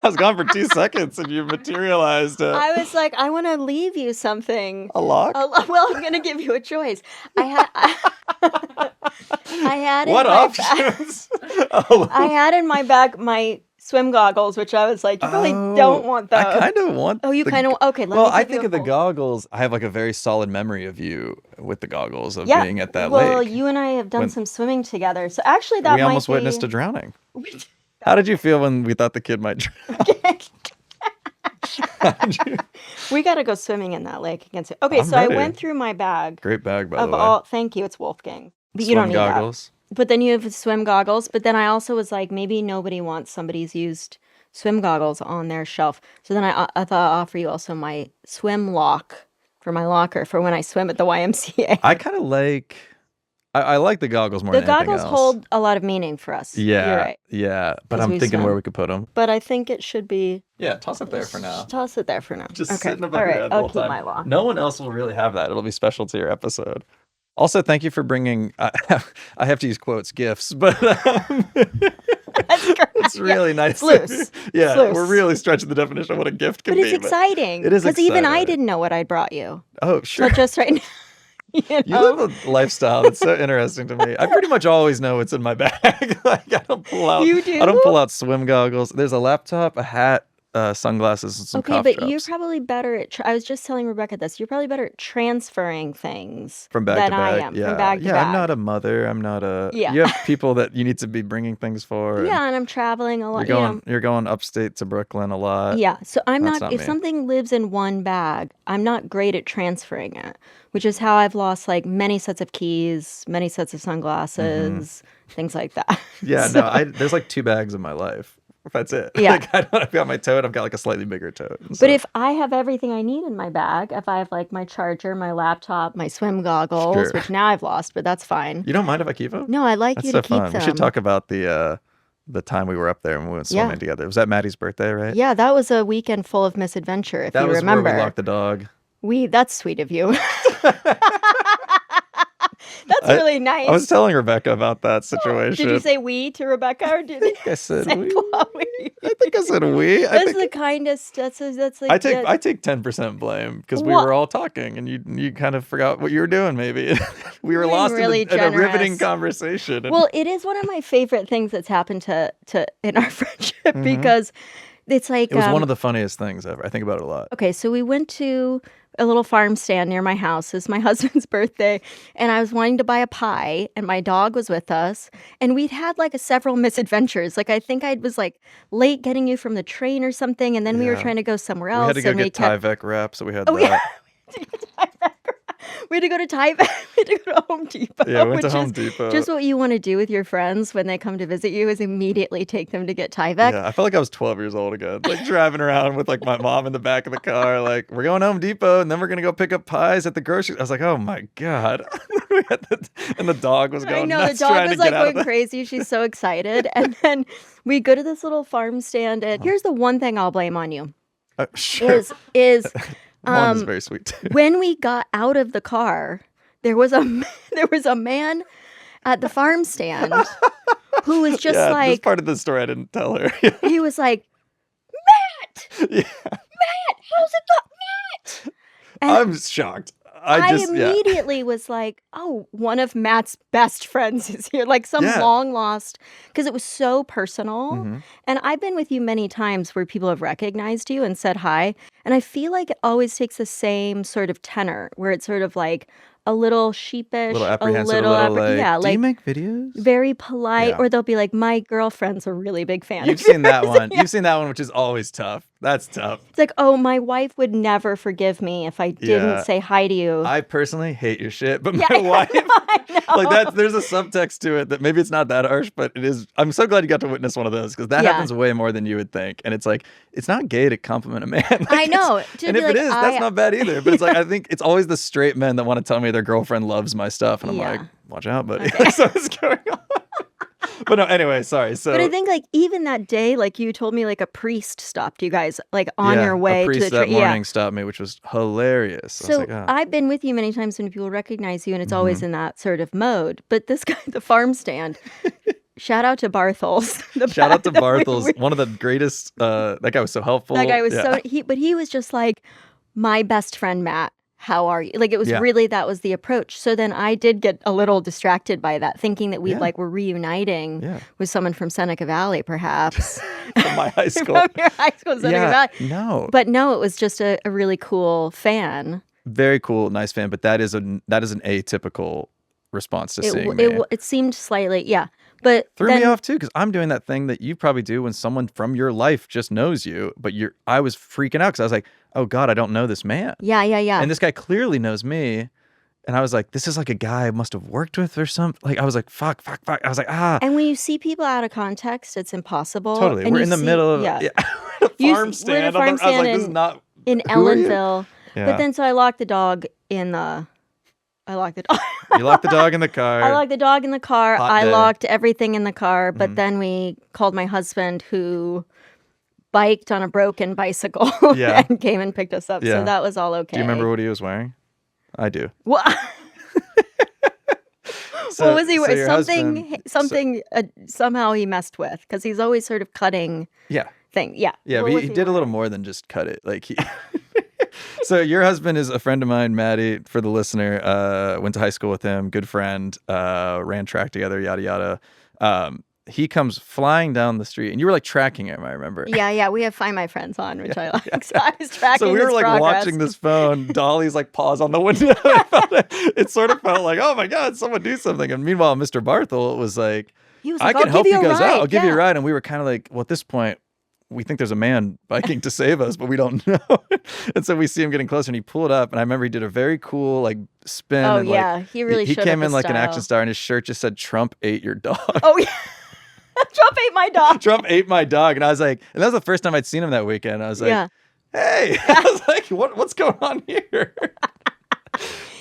I was gone for 2 seconds and you materialized I was like, I want to leave you something. a lock. Well, I'm going to give you a choice. I had in What my options? I had in my bag my swim goggles, which I was like, you really don't want those. I kind of want. Oh, you kind of okay. Let Well, me I give you think a of the full- goggles. I have like a very solid memory of you with the goggles of Yeah. being at that Well, lake. you and I have done When- some swimming together, so actually that We might almost be... witnessed a drowning. How did you feel when we thought the kid might drown? We got to go swimming in that lake against it. Okay, I'm so ready. I went through my bag Great bag, by of the way. all. Thank you, it's Wolfgang. But you Swim don't need goggles. that. But then you have swim goggles. But then I also was like, maybe nobody wants somebody's used swim goggles on their shelf. So then I thought I'll offer you also my swim lock for my locker for when I swim at the YMCA. I kind of like. I like the goggles more The than anything goggles else. hold a lot of meaning for us. Yeah, You're right. yeah. But 'Cause I'm we thinking swim. where we could put them. But I think it should be. Yeah, toss it there for now. Toss it there for now. Just okay. sitting above All your right, head the I'll whole keep time. my lock. No one else will really have that. It'll be special to your episode. Also, thank you for bringing. I have to use quotes, gifts, but That's great. it's really nice. It's loose. Yeah, It's loose. we're really stretching the definition of what a gift can But be. it's exciting. it is Because even I exciting. didn't know what I brought you. Oh, sure. So just right now. You You know? live a lifestyle that's so interesting to me. I pretty much always know what's in my bag. Like I don't pull out. You do? I don't pull out swim goggles. There's a laptop, a hat, sunglasses, and some Okay, cough but drops. you're probably better at. I was just telling Rebecca this. You're probably better at transferring things From bag than to bag. I am. Yeah. From bag to yeah, bag. I'm not a mother. I'm not a. Yeah. You have people that you need to be bringing things for. and Yeah, and I'm traveling a lot. You're going upstate to Brooklyn a lot. Yeah, so I'm That's not. not If me. something lives in one bag, I'm not great at transferring it. Which is how I've lost like many sets of keys, many sets of sunglasses, things like that. Yeah. So- No. There's like 2 bags in my life. That's it. Yeah. Like I've got my tote. I've got like a slightly bigger tote. and But so- if I have everything I need in my bag, if I have like my charger, my laptop, my swim goggles, Sure. which now I've lost, but that's fine. you don't mind if I keep them? No, I'd like That's you so to keep fun. them. We should talk about the time we were up there and we went swimming Yeah. together. Was that Maddie's birthday, right? Yeah, that was a weekend full of misadventure, if That you was remember. where we locked the dog. That's sweet of you. That's really nice. I was telling Rebecca about that situation. Did you say we to Rebecca or did you I said say we. Chloe? I think I said we. That's the kindest. That's like. I take 10% blame because we What? were all talking and you kind of forgot what you were doing. Maybe we were Being lost really in a riveting generous. conversation. and- Well, it is one of my favorite things that's happened to in our friendship because it's like it was one of the funniest things ever. I think about it a lot. Okay, so we went to a little farm stand near my house. It's my husband's birthday, and I was wanting to buy a pie, and my dog was with us, and we'd had like several misadventures. Like I think I was like late getting you from the train or something, and then we were Yeah. trying to go somewhere We else. had to go and get we kept... Tyvek wrap, so we had Oh that. yeah, we had to go to Tyvek. We had to go to Home Depot. Yeah, we went to which Home is Depot. Just what you want to do with your friends when they come to visit you is immediately take them to get Tyvek. Yeah, I felt like I was 12 years old again, like driving around with like my mom in the back of the car, like we're going to Home Depot and then we're gonna go pick up pies at the grocery. I was like, oh my god, and the dog was I going know, the nuts dog trying was to get like out of going the. crazy. She's so excited. And then we go to this little farm stand. And here's the one thing I'll blame on you Sure, is one is very sweet too. when we got out of the car, there was a man at the farm stand who was just Yeah, this like, part of the story I didn't tell her. he was like, Matt, Yeah, how's it go, Matt? And I'm shocked. I just yeah. immediately was like, oh, one of Matt's best friends is here. Like some Yeah. long lost, because it was so personal. Mhm. And I've been with you many times where people have recognized you and said hi. And I feel like it always takes the same sort of tenor where it's sort of like a little sheepish, A little apprehensive, a little like, yeah, do like you make videos? very polite. Yeah. Or they'll be like, my girlfriend's a really big fan. You've of seen that yours." one. Yeah. You've seen that one, which is always tough. That's tough. It's like, oh, my wife would never forgive me if I didn't Yeah. say hi to you. I personally hate your shit, but Yeah, my wife, I know. like that, there's a subtext to it that maybe it's not that harsh, but it is. I'm so glad you got to witness one of those because that Yeah. happens way more than you would think. And it's like, it's not gay to compliment a man. Like, I know. it's- To And be if it like, is, I- that's not bad either. But it's like, I think it's always the straight men that want to tell me their girlfriend loves my stuff. And I'm Yeah. like, watch out, buddy. So what's going on? But no, anyway, sorry. So But I think like even that day, like you told me like a priest stopped you guys like on yeah, your way a priest to the that yeah. morning stopped me, which was hilarious. I was So like, oh. I've been with you many times when people recognize you and it's Mm-hmm. always in that sort of mode. But this guy at the farm stand, Shout out to Bartels. Shout out to Bartels, one of the greatest. That guy was so helpful. That guy was but he was just like, my best friend, Matt. How are you? Like, it was really, that was the approach. So then I did get a little distracted by that, thinking that we were reuniting with someone from Seneca Valley, perhaps. From my high school. From your high school, Seneca Valley. No. But no, it was just a really cool fan. Very cool, nice fan. But that is an atypical response to seeing me. It seemed slightly, But threw me off too, because I'm doing that thing that you probably do when someone from your life just knows you, but I was freaking out because I was like, oh God, I don't know this man. Yeah. And this guy clearly knows me. And I was like, this is like a guy I must have worked with or something. Like, I was like, fuck. I was like, And when you see people out of context, it's impossible. Totally. And we're in the middle of a farm stand. I was like, this is not... In Ellenville. Yeah. But then, so I locked the dog in the... I locked the dog. You locked the dog in the car. I locked the dog in the car. Hot day. Locked everything in the car. But then we called my husband, who biked on a broken bicycle and came and picked us up. So that was all okay. Do you remember what he was wearing? I do. What? What was he wearing? Something somehow he messed with, because he's always sort of cutting thing. Yeah. Yeah, but he did a little more than just cut it. Like he... So your husband is a friend of mine, Maddie, for the listener. Went to high school with him, good friend, ran track together, yada, yada. He comes flying down the street, and you were like tracking him, I remember. Yeah, we have Find My Friends on, which I like. Yeah. So I was tracking So we were like progress. watching this phone. Dolly's like paws on the window. It sort of felt like, oh my God, someone do something. And meanwhile, Mr. Barthel was like, I can help you guys out. I'll give you a ride. And we were kind of like, well, at this point, we think there's a man biking to save us, but we don't know. And so we see him getting closer, and he pulled up, and I remember he did a very cool like spin. Oh, and, he really he showed came up in like style. an action star, and his shirt just said, Trump ate your dog. Oh, yeah. Trump ate my dog. Trump ate my dog. And I was like, and that was the first time I'd seen him that weekend. I was like, hey. I was like, what's going on here?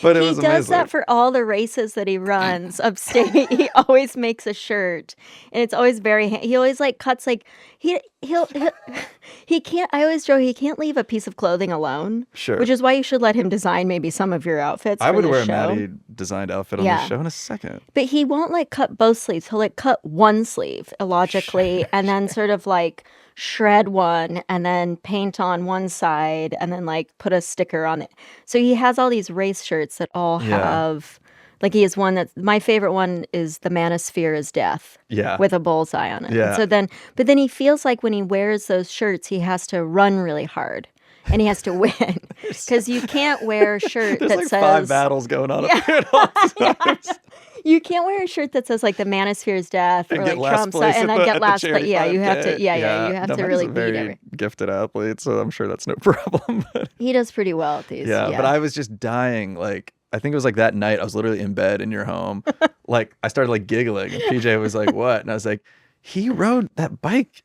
But it was amazing. He does that for all the races that he runs upstate. He always makes a shirt, and it's always very. He always like cuts like he can't. I always joke he can't leave a piece of clothing alone. Sure. Which is why you should let him design maybe some of your outfits. I would wear show. a Maddie designed outfit on the show in a second. But he won't like cut both sleeves. He'll like cut one sleeve illogically, and then sort of like shred one, and then paint on one side, and then like put a sticker on it. So he has all these race shirts that all have, like he has one that, my favorite one is the Manosphere is Death. Yeah. With a bullseye on it. Yeah. And so then, but then he feels like when he wears those shirts, he has to run really hard. And he has to win, because you can't wear a shirt that like says 5 battles going on up here at all times. You can't wear a shirt that says like the Manosphere is Death or like Trump's and then get last place. Yeah, you have to. Yeah, you have to really beat every gifted athlete, so I'm sure that's no problem. But he does pretty well at these. Yeah, but I was just dying. Like, I think it was like that night I was literally in bed in your home. Like, I started like giggling, and PJ was like, "What?" And I was like, "He rode that bike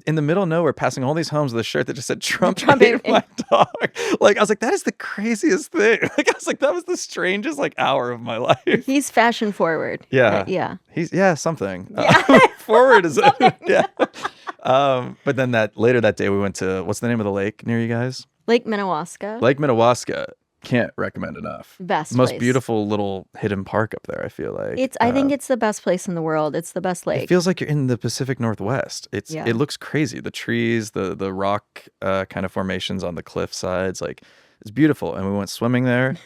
in the middle of nowhere, passing all these homes with a shirt that just said Trump ate my dog." Like, I was like, that is the craziest thing. Like, I was like, that was the strangest like hour of my life. He's fashion forward. Yeah. He's something. Forward is yeah. But then later that day we went to, what's the name of the lake near you guys? Lake Minnewaska. Lake Minnewaska. Can't recommend enough. Best most place. Beautiful little hidden park up there, I feel like. I think it's the best place in the world. It's the best lake. It feels like you're in the Pacific Northwest. It looks crazy. The trees, the rock kind of formations on the cliff sides, like, it's beautiful. And we went swimming there.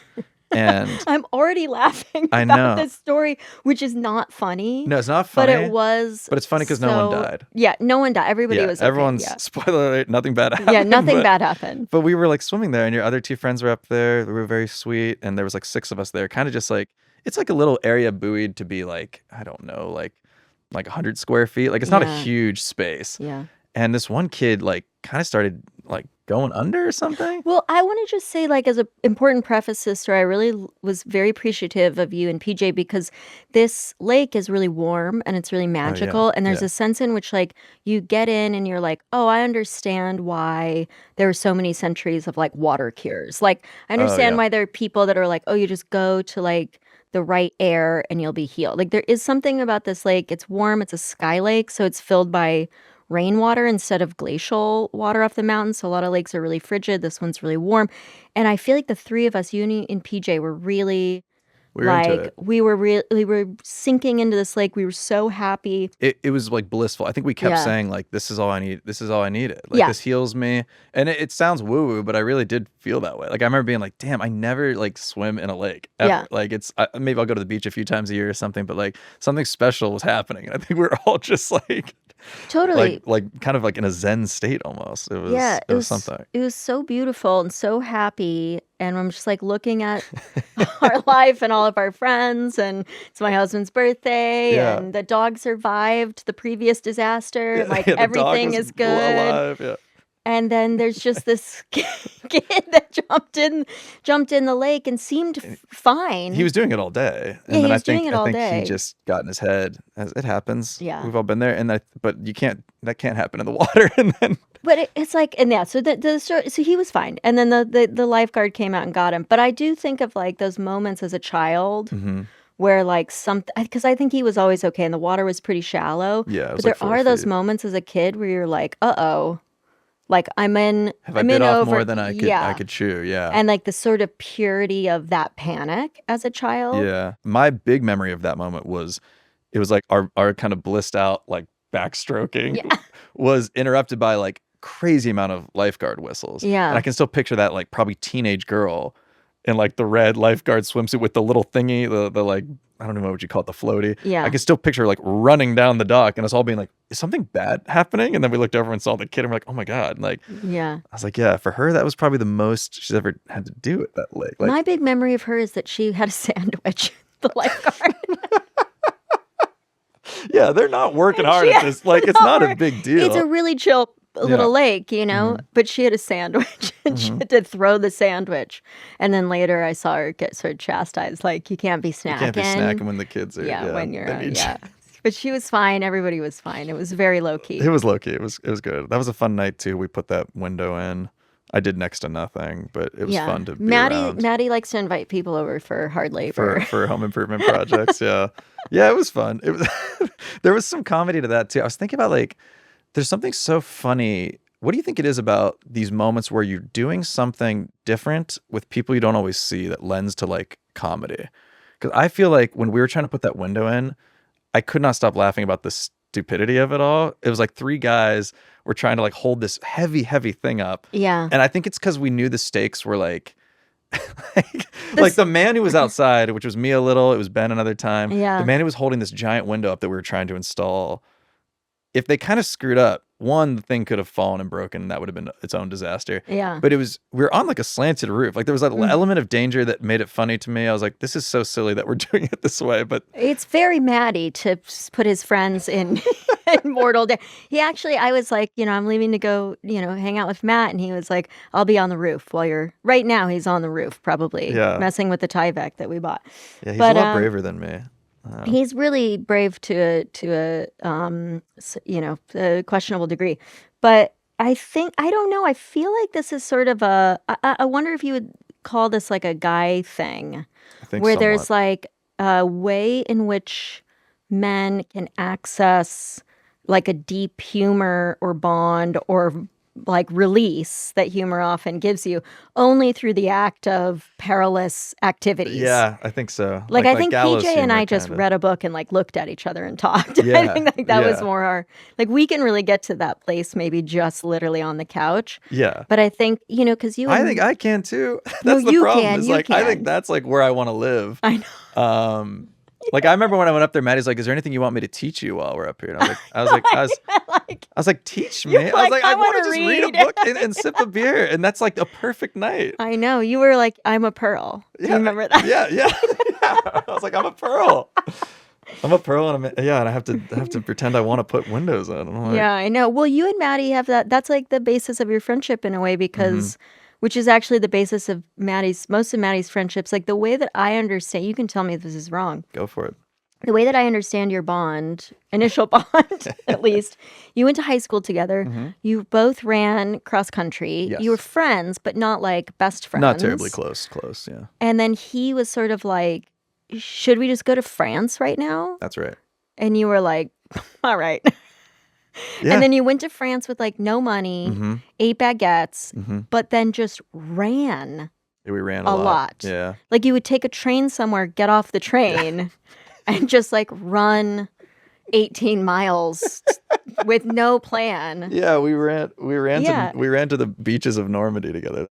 And I'm already laughing I know. about this story, which is not funny. No, it's not funny. But it was. But it's funny because no one died. Yeah, no one died. Everybody was okay. Everyone's, spoiler alert, nothing bad happened. Yeah, nothing bad happened. But we were like swimming there, and your other 2 friends were up there. They were very sweet. And there was like 6 of us there. Kind of just like, it's like a little area buoyed to be like, I don't know, like 100 square feet. Like, it's not a huge space. Yeah. And this one kid like kind of started like going under or something. Well, I want to just say, like, as an important preface to this story, I really was very appreciative of you and PJ, because this lake is really warm and it's really magical. And there's a sense in which, like, you get in and you're like, oh, I understand why there are so many centuries of, like, water cures. Like, I understand why there are people that are like, oh, you just go to, like, the right air and you'll be healed. Like, there is something about this lake. It's warm. It's a sky lake, so it's filled by rainwater instead of glacial water off the mountain. So a lot of lakes are really frigid. This one's really warm. And I feel like the 3 of us, you and PJ, were really We were into Like it. we were sinking into this lake. We were so happy. It was like blissful. I think we kept Yeah. saying like, this is all I need. This is all I needed. Like Yeah. this heals me. And it sounds woo woo, but I really did feel that way. Like I remember being like, damn, I never like swim in a lake ever. Yeah. Like maybe I'll go to the beach a few times a year or something, but like something special was happening. And I think we were all just like, Totally. like kind of like in a Zen state almost. It was, Yeah, it was something. It was so beautiful and so happy. And I'm just like looking at our life and all of our friends. And it's my husband's birthday. Yeah. And the dog survived the previous disaster. And like Yeah, the dog everything was is good. alive, yeah. And then there's just this kid that jumped in the lake and seemed fine. He was doing it all day. And Yeah, then he was doing it all I think day. he just got in his head. As it happens. Yeah. We've all been there. But that can't happen in the water. And then But it's like, and yeah, so so he was fine. And then the lifeguard came out and got him. But I do think of like those moments as a child where like because I think he was always okay and the water was pretty shallow. Yeah, it was but like there 4 are those feet. moments as a kid where you're like, uh-oh, like I'm in have I I'm bit in off over more than I could chew? Yeah. and like the sort of purity of that panic as a child. Yeah. My big memory of that moment was it was like our kind of blissed out like backstroking was interrupted by like crazy amount of lifeguard whistles. Yeah. And I can still picture that like probably teenage girl in like the red lifeguard swimsuit with the little thingy, the like, I don't know what you call it, the floaty. Yeah. I can still picture her like running down the dock and us all being like, is something bad happening? And then we looked over and saw the kid and we're like, oh my God. And like, Yeah. I was like, yeah, for her, that was probably the most she's ever had to do at that lake. Like, My big memory of her is that she had a sandwich, the lifeguard. yeah, they're not working hard at this. Like, it's not a big deal. It's a really chill little lake, you know? But she had a sandwich and she had to throw the sandwich. And then later I saw her get sort of chastised, like, you can't be snacking. You can't be snacking when the kids are. Yeah, when you're, they need yeah. But she was fine. Everybody was fine. It was very low key. It was low key. It was good. That was a fun night too. We put that window in. I did next to nothing, but it was fun to be around. Maddie likes to invite people over for hard labor. For home improvement projects. Yeah. Yeah, it was fun. It was there was some comedy to that too. I was thinking about like there's something so funny. What do you think it is about these moments where you're doing something different with people you don't always see that lends to like comedy? Because I feel like when we were trying to put that window in, I could not stop laughing about the stupidity of it all. It was like 3 guys were trying to like hold this heavy thing up. Yeah. And I think it's because we knew the stakes were like like the man who was outside, which was me a little, it was Ben another time. Yeah. The man who was holding this giant window up that we were trying to install. If they kind of screwed up, one, the thing could have fallen and broken, and that would have been its own disaster. Yeah. But we were on like a slanted roof. Like there was that element of danger that made it funny to me. I was like, this is so silly that we're doing it this way. But It's very Maddie to put his friends in mortal danger. He actually, I was like, I'm leaving to go, hang out with Matt. And he was like, I'll be on the roof while you're, right now he's on the roof probably, messing with the Tyvek that we bought. yeah, he's a lot braver than me. He's really brave to a questionable degree. But I don't know, I feel like this is sort of I wonder if you would call this like a guy thing. I think where somewhat. there's like a way in which men can access like a deep humor or bond or like release that humor often gives you only through the act of perilous activities. Yeah, I think so. Like I think gallows PJ and I humor, just kinda. read a book and like looked at each other and talked. I Yeah, think like that was yeah. more our, like we can really get to that place maybe just literally on the couch. Yeah. But I think, because you I and- think I can too. That's No, the you problem. can, Is you like I think can. that's like where I want to live. I know. Like I remember when I went up there, Maddie's like, "Is there anything you want me to teach you while we're up here?" And I was like, "Teach me." You're I was like, like, "I "I want to wanna just read a read." book and sip a beer," and that's like a perfect night. I know. You were like, I'm a pearl. Do you remember that? Yeah. I was like, "I'm a pearl." I'm a pearl, and and I have to pretend I want to put windows on. And I'm like, Yeah, I know. Well, you and Maddie have that. That's like the basis of your friendship in a way, because, which is actually the basis of most of Maddie's friendships. Like the way that I understand, you can tell me if this is wrong. Go for it. The way that I understand your initial bond, at least, you went to high school together. You both ran cross country. Yes. You were friends, but not like best friends. Not terribly close, yeah. And then he was sort of like, should we just go to France right now? That's right. And you were like, all right. Yeah. And then you went to France with like no money, 8 baguettes, but then just ran. We ran a a lot. lot. Yeah. Like you would take a train somewhere, get off the train, and just like run 18 miles with no plan. Yeah, we ran Yeah. to the beaches of Normandy together.